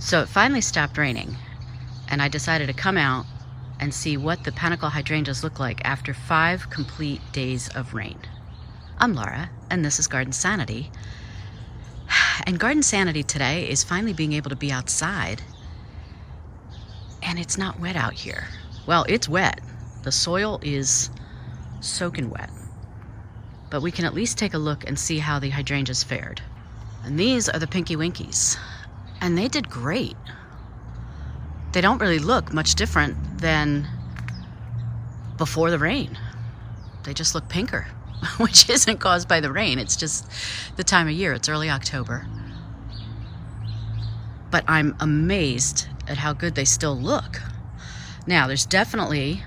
So it finally stopped raining, and I decided to come out and see what the Panicle Hydrangeas look like after 5 complete days of rain. I'm Laura, and this is Garden Sanity. And Garden Sanity today is finally being able to be outside, and it's not wet out here. Well, it's wet. The soil is soaking wet. But we can at least take a look and see how the hydrangeas fared. And these are the Pinky Winkies, and they did great. They don't really look much different than before the rain. They just look pinker, which isn't caused by the rain. It's just the time of year. It's early October. But I'm amazed at how good they still look. Now, there's definitely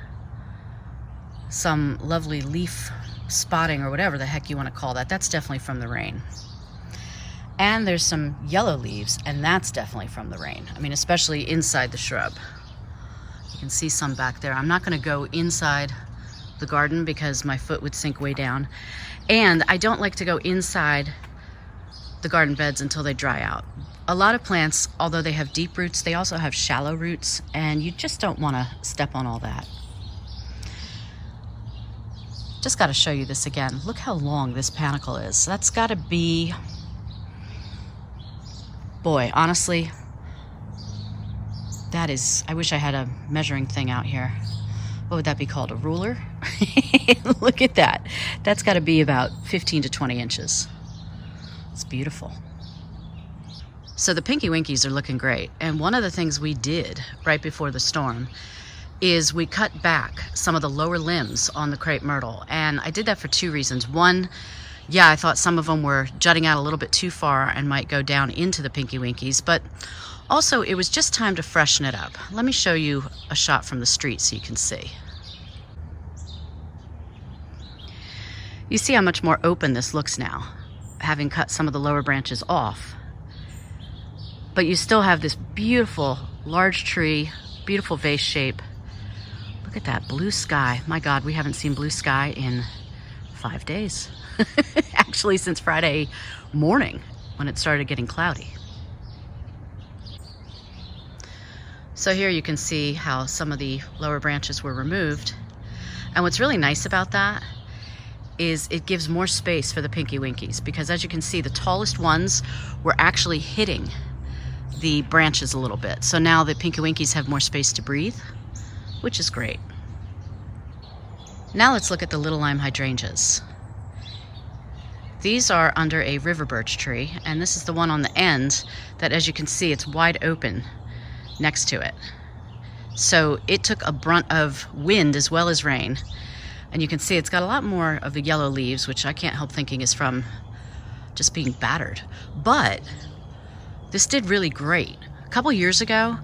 some lovely leaf spotting or whatever the heck you want to call that. That's definitely from the rain. And there's some yellow leaves, and that's definitely from the rain. I mean, especially inside the shrub. You can see some back there. I'm not going to go inside the garden because my foot would sink way down. And I don't like to go inside the garden beds until they dry out. A lot of plants, although they have deep roots, they also have shallow roots, and you just don't want to step on all that. Just got to show you this again. Look how long this panicle is. That's got to be... Boy, honestly, that is, I wish I had a measuring thing out here. What would that be called, a ruler? Look at that. That's got to be about 15 to 20 inches. It's beautiful. So the Pinky Winkies are looking great. And one of the things we did right before the storm is we cut back some of the lower limbs on the crepe myrtle. And I did that for 2 reasons. One, yeah, I thought some of them were jutting out a little bit too far and might go down into the Pinky Winkies, but also it was just time to freshen it up. Let me show you a shot from the street so you can see. You see how much more open this looks now, having cut some of the lower branches off. But you still have this beautiful large tree, beautiful vase shape. Look at that blue sky. My God, we haven't seen blue sky in 5 days. Actually, since Friday morning when it started getting cloudy. So here you can see how some of the lower branches were removed. And what's really nice about that is it gives more space for the Pinky Winkies, because as you can see, the tallest ones were actually hitting the branches a little bit. So now the Pinky Winkies have more space to breathe, which is great. Now let's look at the little Lime Hydrangeas. These are under a river birch tree, and this is the one on the end that, as you can see, it's wide open next to it. So it took a brunt of wind as well as rain, and you can see it's got a lot more of the yellow leaves, which I can't help thinking is from just being battered. But this did really great. A couple years ago,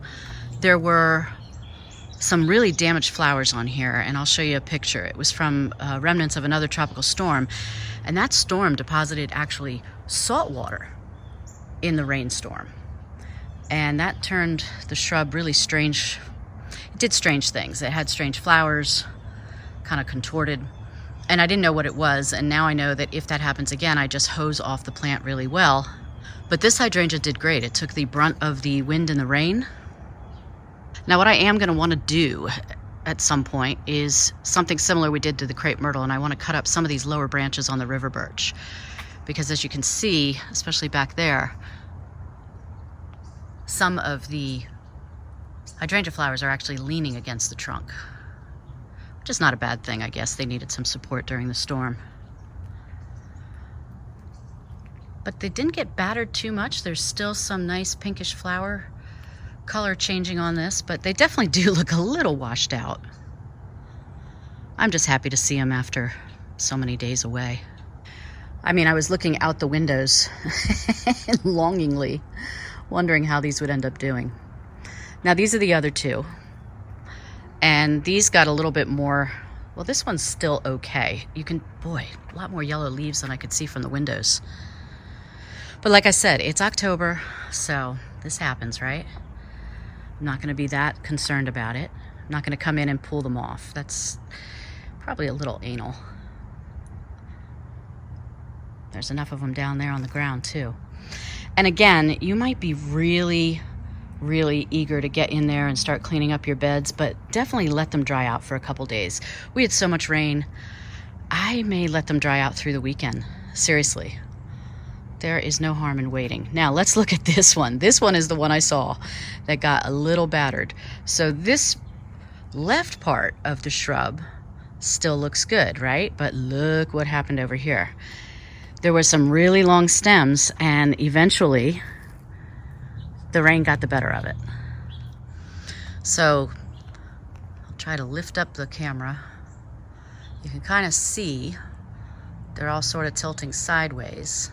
there were some really damaged flowers on here, and I'll show you a picture. It was from remnants of another tropical storm, and that storm deposited actually salt water in the rainstorm, and that turned the shrub really strange. It did strange things. It had strange flowers, kind of contorted, and I didn't know what it was, and now I know that if that happens again, I just hose off the plant really well. But this hydrangea did great. It took the brunt of the wind and the rain. Now, what I am going to want to do at some point is something similar we did to the crepe myrtle, and I want to cut up some of these lower branches on the river birch, because as you can see, especially back there, some of the hydrangea flowers are actually leaning against the trunk, which is not a bad thing. I guess they needed some support during the storm. But they didn't get battered too much. There's still some nice pinkish flower color changing on this, but they definitely do look a little washed out. I'm just happy to see them after so many days away. I mean, I was looking out the windows longingly, wondering how these would end up doing. Now, these are the other two, and these got a little bit more. Well, this one's still okay. You can, boy, a lot more yellow leaves than I could see from the windows. But like I said, it's October, so this happens, right? I'm not going to be that concerned about it. I'm not going to come in and pull them off. That's probably a little anal. There's enough of them down there on the ground too. And again, you might be really, really eager to get in there and start cleaning up your beds, but definitely let them dry out for a couple days. We had so much rain, I may let them dry out through the weekend. Seriously, there is no harm in waiting. Now let's look at this one. This one is the one I saw that got a little battered. So this left part of the shrub still looks good, right? But look what happened over here. There were some really long stems, and eventually the rain got the better of it. So I'll try to lift up the camera. You can kind of see they're all sort of tilting sideways.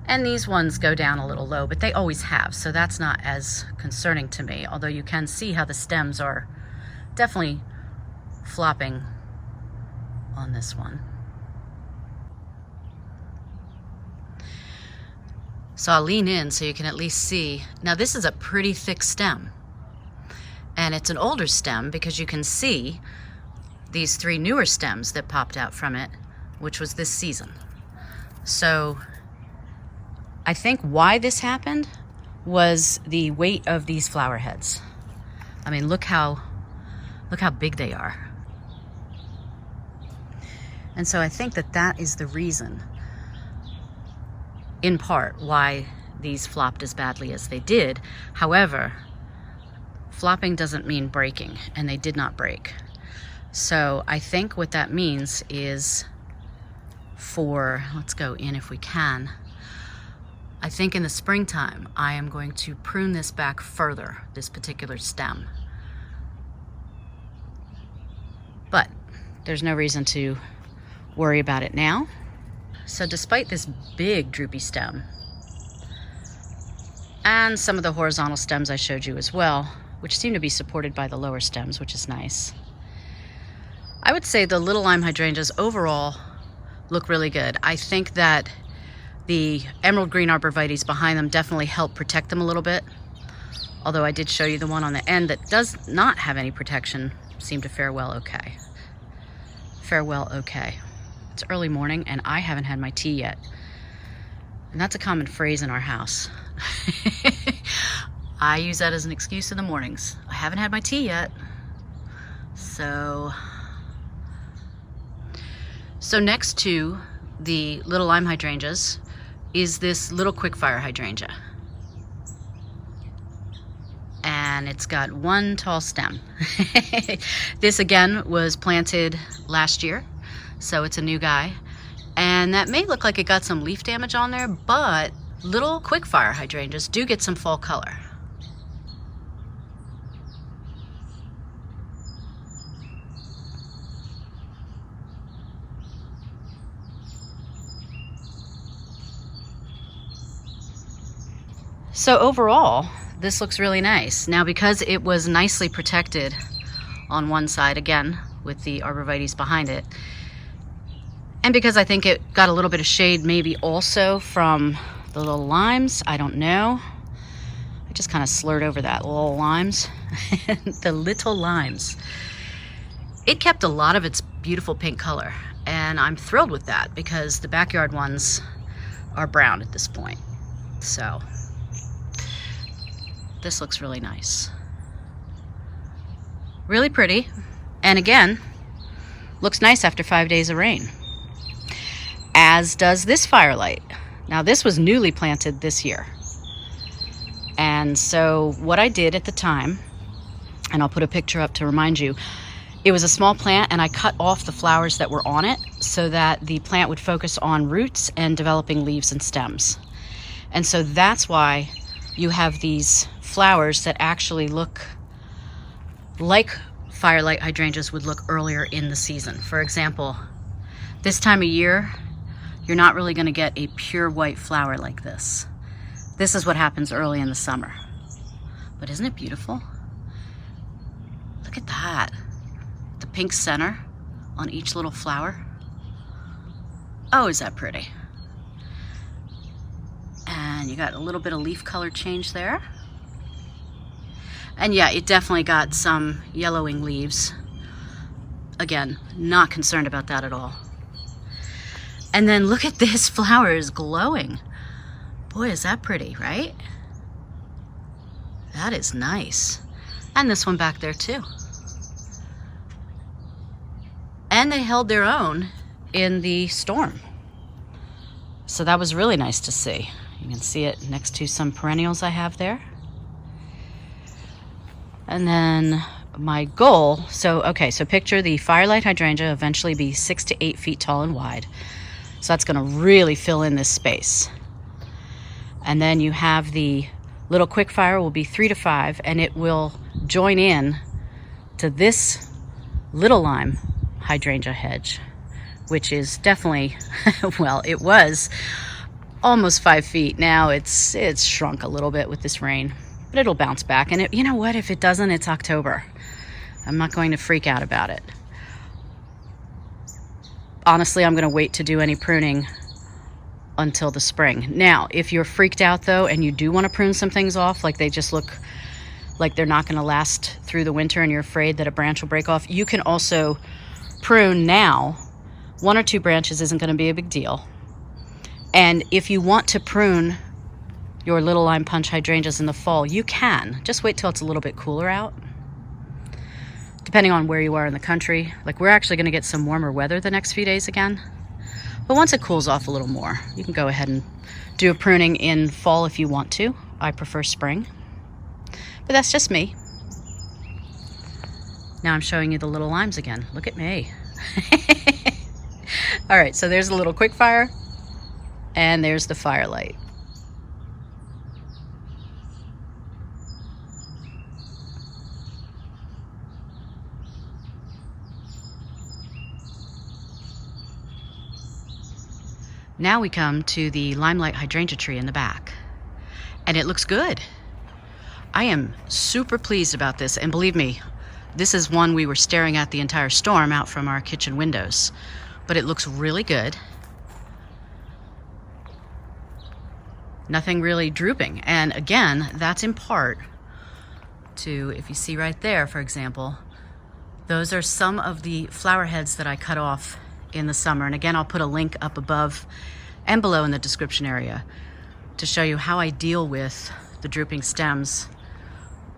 And these ones go down a little low, but they always have, so that's not as concerning to me, although you can see how the stems are definitely flopping on this one. So I'll lean in so you can at least see. Now this is a pretty thick stem, and it's an older stem because you can see these 3 newer stems that popped out from it, which was this season. So I think why this happened was the weight of these flower heads. I mean, look how big they are. And so I think that that is the reason, in part, why these flopped as badly as they did. However, flopping doesn't mean breaking, and they did not break. So I think what that means is let's go in if we can. I think in the springtime, I am going to prune this back further, this particular stem. But there's no reason to worry about it now. So despite this big droopy stem, and some of the horizontal stems I showed you as well, which seem to be supported by the lower stems, which is nice, I would say the little lime hydrangeas overall look really good. I think that the emerald green arborvitaes behind them definitely help protect them a little bit. Although I did show you the one on the end that does not have any protection seemed to fare well okay. It's early morning and I haven't had my tea yet. And that's a common phrase in our house. I use that as an excuse in the mornings. I haven't had my tea yet. So next to the little lime hydrangeas is this little quickfire hydrangea. And it's got one tall stem. This again was planted last year, so it's a new guy. And that may look like it got some leaf damage on there, but little quickfire hydrangeas do get some fall color. So overall, this looks really nice. Now because it was nicely protected on one side, again, with the arborvitaes behind it, and because I think it got a little bit of shade maybe also from the little limes, I don't know. I just kind of slurred over that, little limes. The little limes. It kept a lot of its beautiful pink color, and I'm thrilled with that because the backyard ones are brown at this point. So this looks really nice. Really pretty. And again, looks nice after 5 days of rain. As does this firelight. Now this was newly planted this year. And so what I did at the time, and I'll put a picture up to remind you, it was a small plant and I cut off the flowers that were on it so that the plant would focus on roots and developing leaves and stems. And so that's why you have these flowers that actually look like firelight hydrangeas would look earlier in the season. For example, this time of year, you're not really going to get a pure white flower like this. This is what happens early in the summer. But isn't it beautiful? Look at that. The pink center on each little flower. Oh, is that pretty? And you got a little bit of leaf color change there. And yeah, it definitely got some yellowing leaves. Again, not concerned about that at all. And then look at this flower is glowing. Boy, is that pretty, right? That is nice. And this one back there too. And they held their own in the storm. So that was really nice to see. You can see it next to some perennials I have there. And then my goal, so picture the Light Hydrangea eventually be 6 to 8 feet tall and wide. So that's gonna really fill in this space. And then you have the little quickfire will be 3 to 5, and it will join in to this little Lime Hydrangea hedge, which is definitely, well, it was almost 5 feet. Now it's shrunk a little bit with this rain, but it'll bounce back. And you know what, if it doesn't, it's October. I'm not going to freak out about it. Honestly, I'm gonna wait to do any pruning until the spring. Now, if you're freaked out though, and you do wanna prune some things off, like they just look like they're not gonna last through the winter and you're afraid that a branch will break off, you can also prune now. 1 or 2 branches isn't gonna be a big deal. And if you want to prune your little lime punch hydrangeas in the fall, you can. Just wait till it's a little bit cooler out. Depending on where you are in the country. Like, we're actually gonna get some warmer weather the next few days again. But once it cools off a little more, you can go ahead and do a pruning in fall if you want to. I prefer spring. But that's just me. Now I'm showing you the little limes again. Look at me. All right, so there's a little quick fire, and there's the firelight. Now we come to the Limelight Hydrangea Tree in the back, and it looks good. I am super pleased about this, and believe me, this is one we were staring at the entire storm out from our kitchen windows, but it looks really good. Nothing really drooping, and again, that's in part to, if you see right there, for example, those are some of the flower heads that I cut off in the summer. And again, I'll put a link up above and below in the description area to show you how I deal with the drooping stems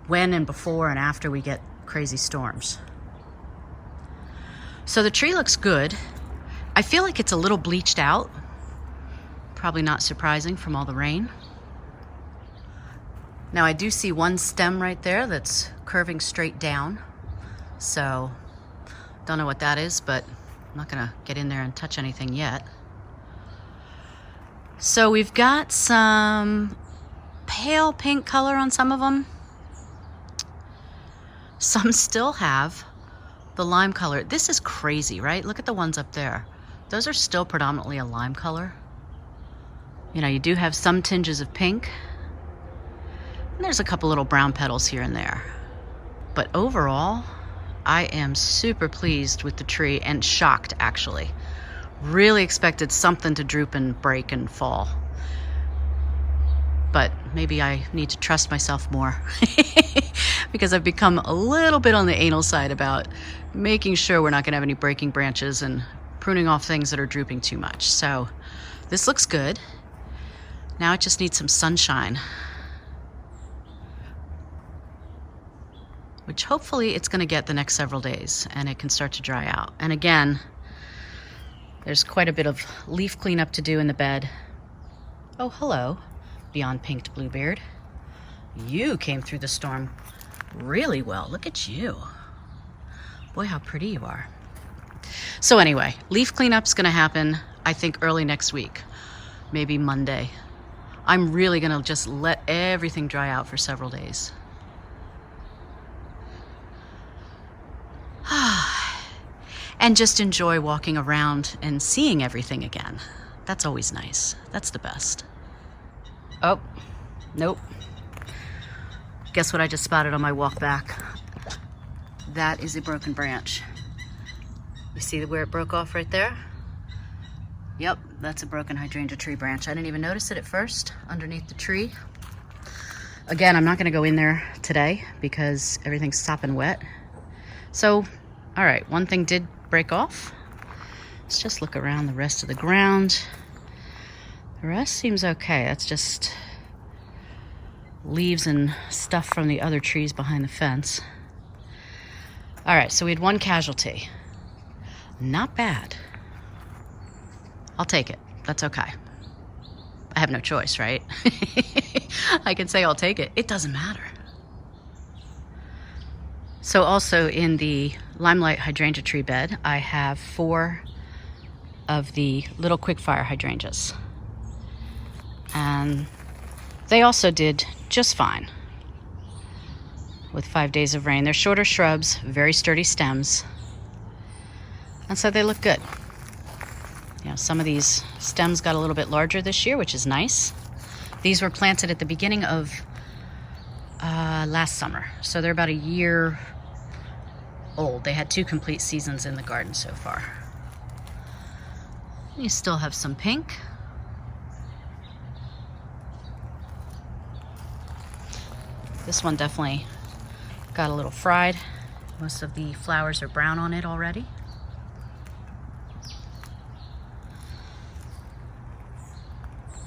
when and before and after we get crazy storms. So the tree looks good. I feel like it's a little bleached out. Probably not surprising from all the rain. Now I do see one stem right there that's curving straight down. So don't know what that is, but I'm not gonna get in there and touch anything yet. So we've got some pale pink color on some of them. Some still have the lime color. This is crazy, right? Look at the ones up there. Those are still predominantly a lime color. You know, you do have some tinges of pink. And there's a couple little brown petals here and there. But overall, I am super pleased with the tree, and shocked actually. Really expected something to droop and break and fall. But maybe I need to trust myself more because I've become a little bit on the anal side about making sure we're not gonna have any breaking branches and pruning off things that are drooping too much. So this looks good. Now it just needs some sunshine, which hopefully it's gonna get the next several days and it can start to dry out. And again, there's quite a bit of leaf cleanup to do in the bed. Oh, hello, Beyond Pinked Bluebeard. You came through the storm really well. Look at you. Boy, how pretty you are. So anyway, leaf cleanup's gonna happen, I think, early next week, maybe Monday. I'm really gonna just let everything dry out for several days. And just enjoy walking around and seeing everything again. That's always nice. That's the best. Oh, nope. Guess what I just spotted on my walk back? That is a broken branch. You see where it broke off right there? Yep, that's a broken hydrangea tree branch. I didn't even notice it at first underneath the tree. Again, I'm not gonna go in there today because everything's sopping wet. So, all right, one thing did break off. Let's just look around the rest of the ground. The rest seems okay. That's just leaves and stuff from the other trees behind the fence. All right, so we had one casualty. Not bad. I'll take it. That's okay. I have no choice, right? I can say I'll take it. It doesn't matter. So also in the Limelight Hydrangea Tree bed, I have 4 of the little quickfire hydrangeas. And they also did just fine with 5 days of rain. They're shorter shrubs, very sturdy stems, and so they look good. You know, some of these stems got a little bit larger this year, which is nice. These were planted at the beginning of last summer, so they're about a year old. They had 2 complete seasons in the garden so far. You still have some pink. This one definitely got a little fried. Most of the flowers are brown on it already.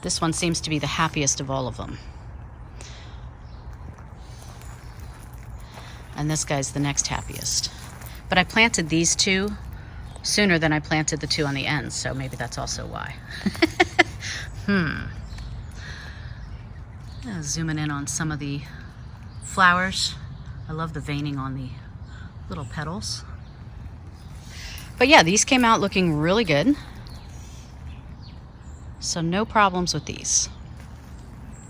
This one seems to be the happiest of all of them. And this guy's the next happiest. But I planted these 2 sooner than I planted the 2 on the ends, so maybe that's also why. Zooming in on some of the flowers. I love the veining on the little petals. But yeah, these came out looking really good. So no problems with these.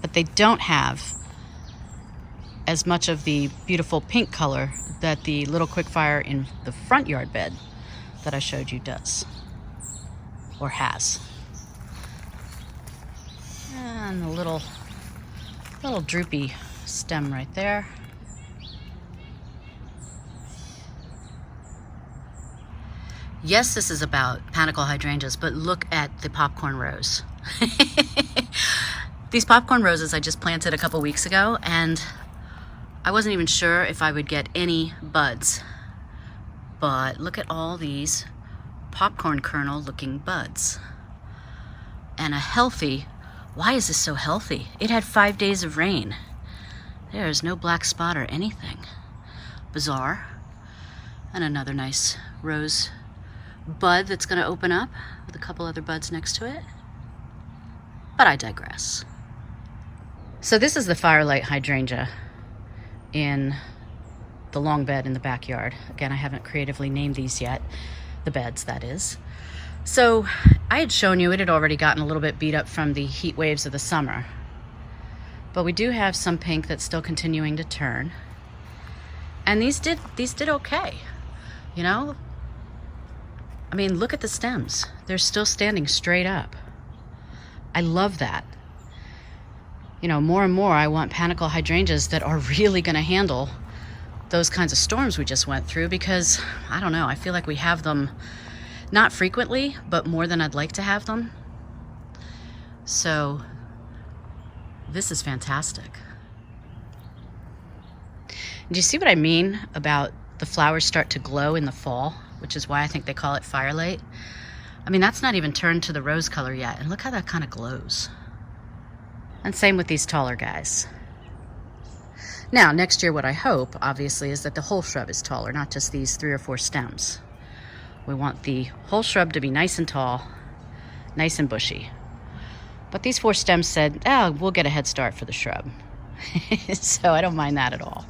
But they don't have as much of the beautiful pink color that the little quickfire in the front yard bed that I showed you does, or has. And the little droopy stem right there. Yes, this is about Panicle Hydrangeas, but look at the popcorn rose. These popcorn roses I just planted a couple weeks ago, and I wasn't even sure if I would get any buds. But look at all these popcorn kernel looking buds. And a healthy, why is this so healthy? It had 5 days of rain. There's no black spot or anything. Bizarre. And another nice rose bud that's going to open up with a couple other buds next to it. But I digress. So this is the Firelight Hydrangea in the long bed in the backyard. Again, I haven't creatively named these yet. The beds, that is. So I had shown you it had already gotten a little bit beat up from the heat waves of the summer. But we do have some pink that's still continuing to turn. And these did okay. You know? I mean, look at the stems. They're still standing straight up. I love that. You know, more and more I want Panicle Hydrangeas that are really going to handle those kinds of storms we just went through, because, I don't know, I feel like we have them not frequently, but more than I'd like to have them. So, this is fantastic. Do you see what I mean about the flowers start to glow in the fall, which is why I think they call it firelight? I mean, that's not even turned to the rose color yet, and look how that kind of glows. And same with these taller guys. Now, next year what I hope, obviously, is that the whole shrub is taller, not just these 3 or 4 stems. We want the whole shrub to be nice and tall, nice and bushy. But these 4 stems said, oh, we'll get a head start for the shrub. So I don't mind that at all.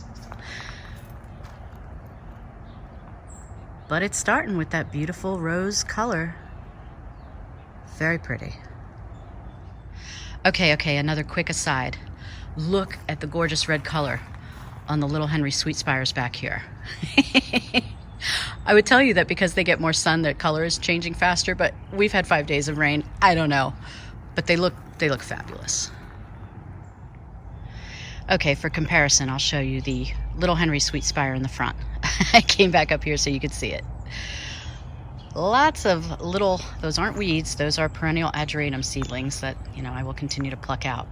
But it's starting with that beautiful rose color. Very pretty. Okay, another quick aside. Look at the gorgeous red color on the little Henry Sweetspires back here. I would tell you that because they get more sun, their color is changing faster, but we've had 5 days of rain. I don't know, but they look fabulous. Okay, for comparison, I'll show you the little Henry Sweetspire in the front. I came back up here so you could see it. Lots of little, those aren't weeds, those are perennial ageratum seedlings that, you know, I will continue to pluck out.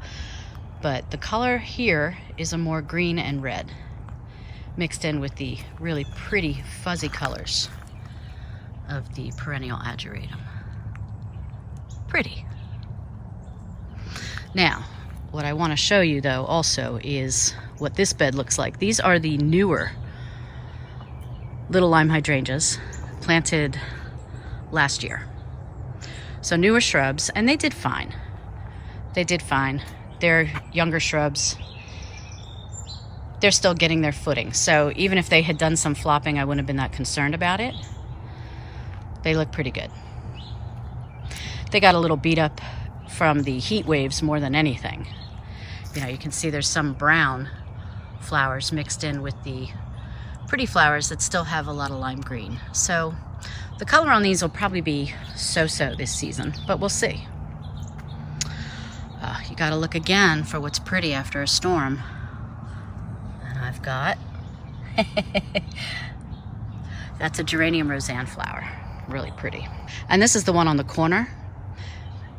But the color here is a more green and red, mixed in with the really pretty fuzzy colors of the perennial ageratum. Pretty. Now, what I want to show you though also is what this bed looks like. These are the newer little lime hydrangeas planted last year. So newer shrubs, and they did fine. They did fine. They're younger shrubs. They're still getting their footing. So even if they had done some flopping, I wouldn't have been that concerned about it. They look pretty good. They got a little beat up from the heat waves more than anything. You know, you can see there's some brown flowers mixed in with the pretty flowers that still have a lot of lime green. So the color on these will probably be so-so this season, but we'll see. You gotta look again for what's pretty after a storm. And I've got, that's a geranium roseanne flower. Really pretty. And this is the one on the corner.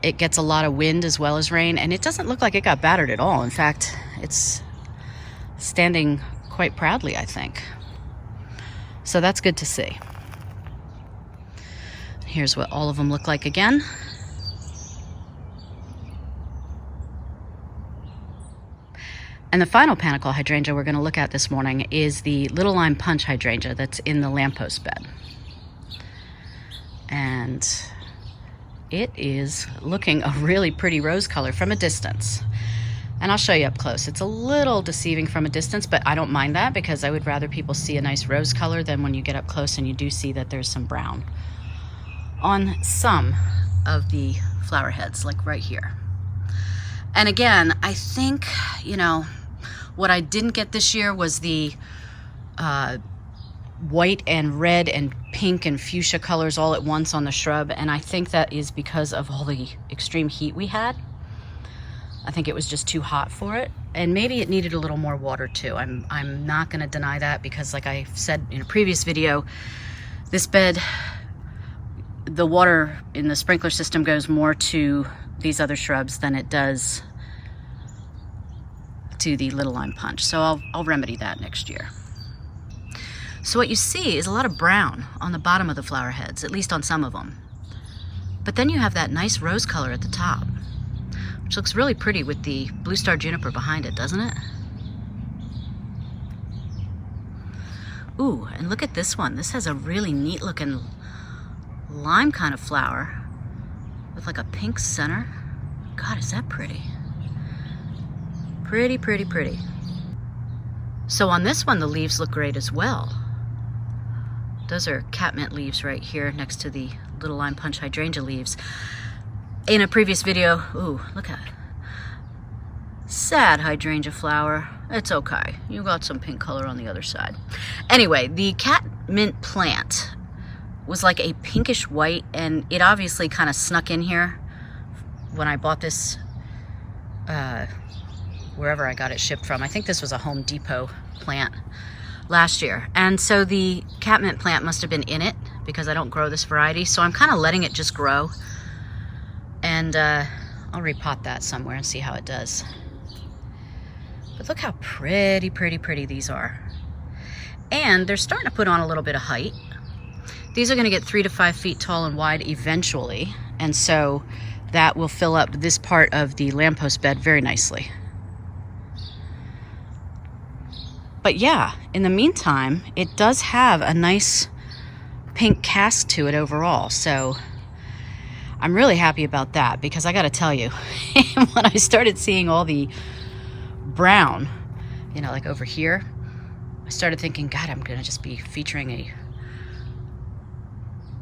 It gets a lot of wind as well as rain, and it doesn't look like it got battered at all. In fact, it's standing quite proudly, I think. So that's good to see. Here's what all of them look like again. And the final Panicle Hydrangea we're going to look at this morning is the Little Lime Punch Hydrangea that's in the lamppost bed. And it is looking a really pretty rose color from a distance. And I'll show you up close. It's a little deceiving from a distance, but I don't mind that because I would rather people see a nice rose color than when you get up close and you do see that there's some brown on some of the flower heads, like right here. And again, I think, you know, what I didn't get this year was the white and red and pink and fuchsia colors all at once on the shrub, and I think that is because of all the extreme heat we had. I think it was just too hot for it, and maybe it needed a little more water too. I'm not going to deny that because, like I said in a previous video, this bed, the water in the sprinkler system goes more to these other shrubs than it does to the Little Lime Punch, so I'll remedy that next year. So what you see is a lot of brown on the bottom of the flower heads, at least on some of them. But then you have that nice rose color at the top, which looks really pretty with the blue star juniper behind it, doesn't it? Ooh, and look at this one. This has a really neat looking lime kind of flower with like a pink center. God, is that pretty? Pretty, pretty, pretty. So on this one, the leaves look great as well. Those are catmint leaves right here next to the Little Lime Punch Hydrangea leaves. In a previous video, ooh, look at it. Sad hydrangea flower. It's okay. You got some pink color on the other side. Anyway, the catmint plant was like a pinkish white, and it obviously kind of snuck in here when I bought this wherever I got it shipped from. I think this was a Home Depot plant last year. And so the catmint plant must have been in it because I don't grow this variety. So I'm kind of letting it just grow. And I'll repot that somewhere and see how it does. But look how pretty, pretty, pretty these are. And they're starting to put on a little bit of height. These are going to get 3 to 5 feet tall and wide eventually. And so that will fill up this part of the lamppost bed very nicely. But yeah, in the meantime, it does have a nice pink cast to it overall. So I'm really happy about that because I got to tell you, when I started seeing all the brown, you know, like over here, I started thinking, God, I'm going to just be featuring a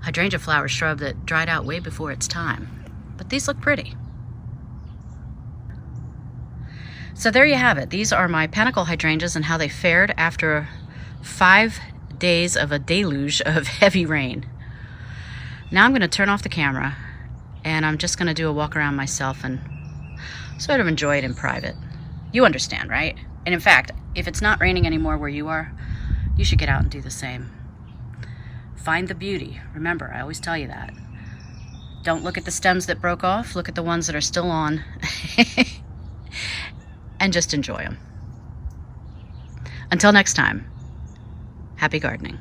hydrangea flower shrub that dried out way before its time. But these look pretty. So there you have it. These are my Panicle Hydrangeas and how they fared after 5 days of a deluge of heavy rain. Now I'm going to turn off the camera and I'm just going to do a walk around myself and sort of enjoy it in private. You understand, right? And in fact, if it's not raining anymore where you are, you should get out and do the same. Find the beauty. Remember, I always tell you that. Don't look at the stems that broke off. Look at the ones that are still on. And just enjoy them. Until next time, happy gardening.